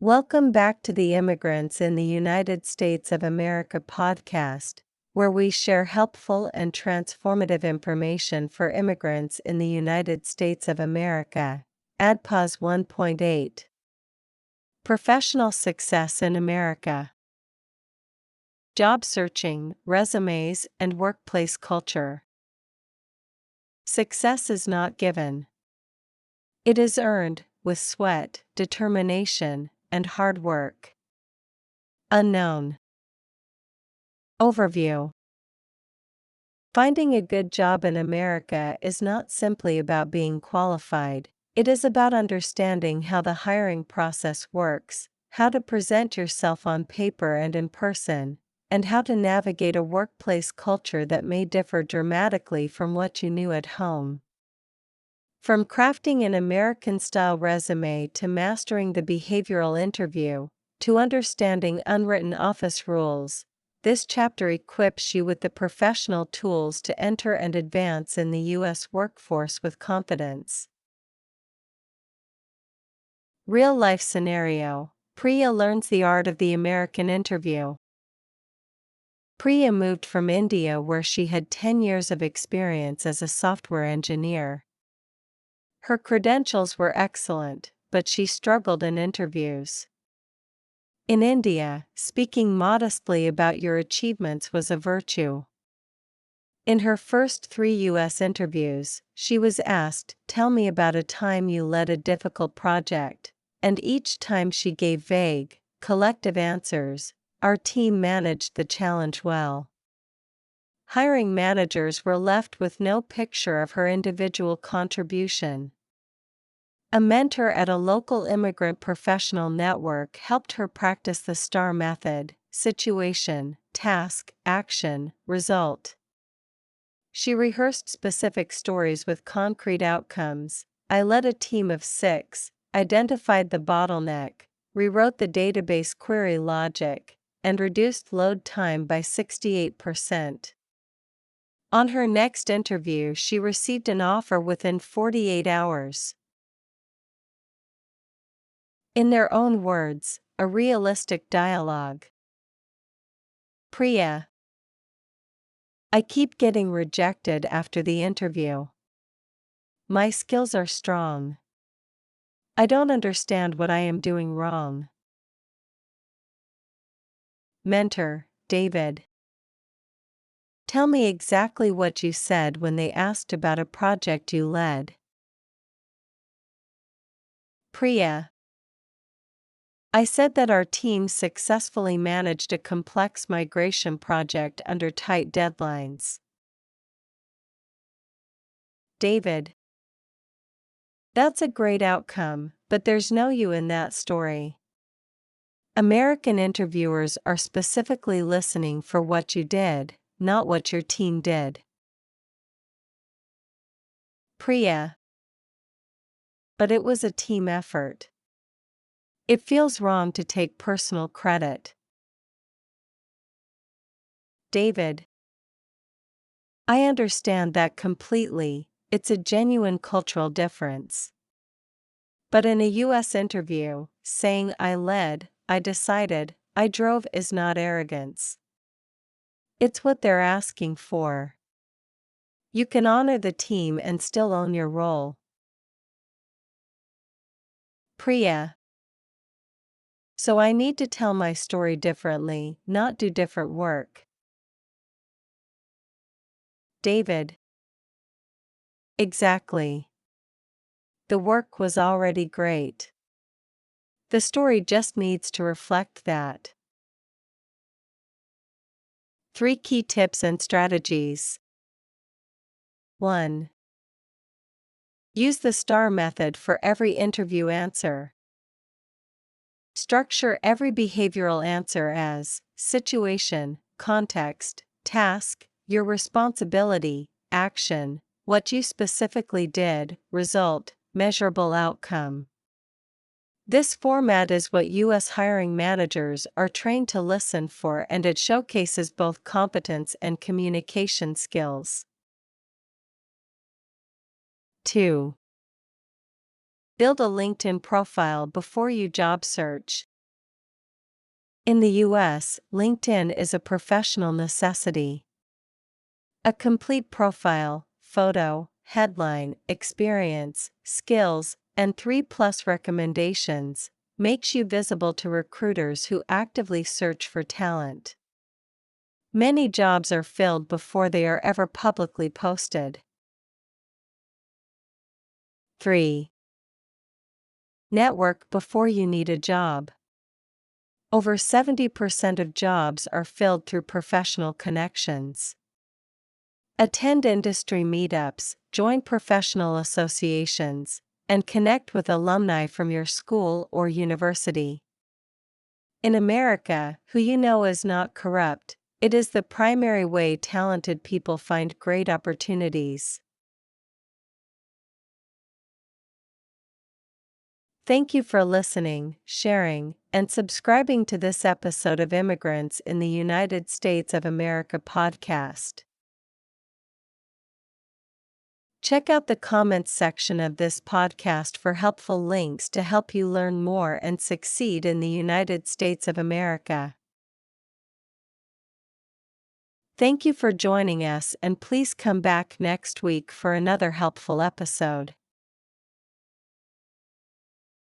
Welcome back to the Immigrants in the United States of America podcast, where we share helpful and transformative information for immigrants in the United States of America. AdPause 1.8. Professional Success in America. Job searching, resumes, and workplace culture. Success is not given. It is earned with sweat, determination, and hard work. Unknown. Overview. Finding a good job in America is not simply about being qualified, it is about understanding how the hiring process works, how to present yourself on paper and in person, and how to navigate a workplace culture that may differ dramatically from what you knew at home. From crafting an American-style resume to mastering the behavioral interview, to understanding unwritten office rules, this chapter equips you with the professional tools to enter and advance in the U.S. workforce with confidence. Real-life scenario: Priya learns the art of the American interview. Priya moved from India where she had 10 years of experience as a software engineer. Her credentials were excellent, but she struggled in interviews. In India, speaking modestly about your achievements was a virtue. In her first 3 U.S. interviews, she was asked, "Tell me about a time you led a difficult project," and each time she gave vague, collective answers. Our team managed the challenge well. Hiring managers were left with no picture of her individual contribution. A mentor at a local immigrant professional network helped her practice the STAR method: situation, task, action, result. She rehearsed specific stories with concrete outcomes. I led a team of 6, identified the bottleneck, rewrote the database query logic, and reduced load time by 68%. On her next interview, she received an offer within 48 hours. In their own words, a realistic dialogue. Priya: I keep getting rejected after the interview. My skills are strong. I don't understand what I am doing wrong. Mentor: David: Tell me exactly what you said when they asked about a project you led. Priya: I said that our team successfully managed a complex migration project under tight deadlines. David: That's a great outcome, but there's no you in that story. American interviewers are specifically listening for what you did, not what your team did. Priya: But it was a team effort. It feels wrong to take personal credit. David: I understand that completely, it's a genuine cultural difference. But in a U.S. interview, saying I led, I decided, I drove is not arrogance. It's what they're asking for. You can honor the team and still own your role. Priya: So I need to tell my story differently, not do different work. David: Exactly. The work was already great. The story just needs to reflect that. 3 key tips and strategies. 1. Use the STAR method for every interview answer. Structure every behavioral answer as situation, context, task, your responsibility, action, what you specifically did, result, measurable outcome. This format is what U.S. hiring managers are trained to listen for, and it showcases both competence and communication skills. 2. Build a LinkedIn profile before you job search. In the U.S., LinkedIn is a professional necessity. A complete profile, photo, headline, experience, skills, and 3+ recommendations makes you visible to recruiters who actively search for talent. Many jobs are filled before they are ever publicly posted. 3. Network before you need a job. Over 70% of jobs are filled through professional connections. Attend industry meetups, join professional associations, and connect with alumni from your school or university. In America, who you know is not corrupt, it is the primary way talented people find great opportunities. Thank you for listening, sharing, and subscribing to this episode of Immigrants in the United States of America podcast. Check out the comments section of this podcast for helpful links to help you learn more and succeed in the United States of America. Thank you for joining us, and please come back next week for another helpful episode.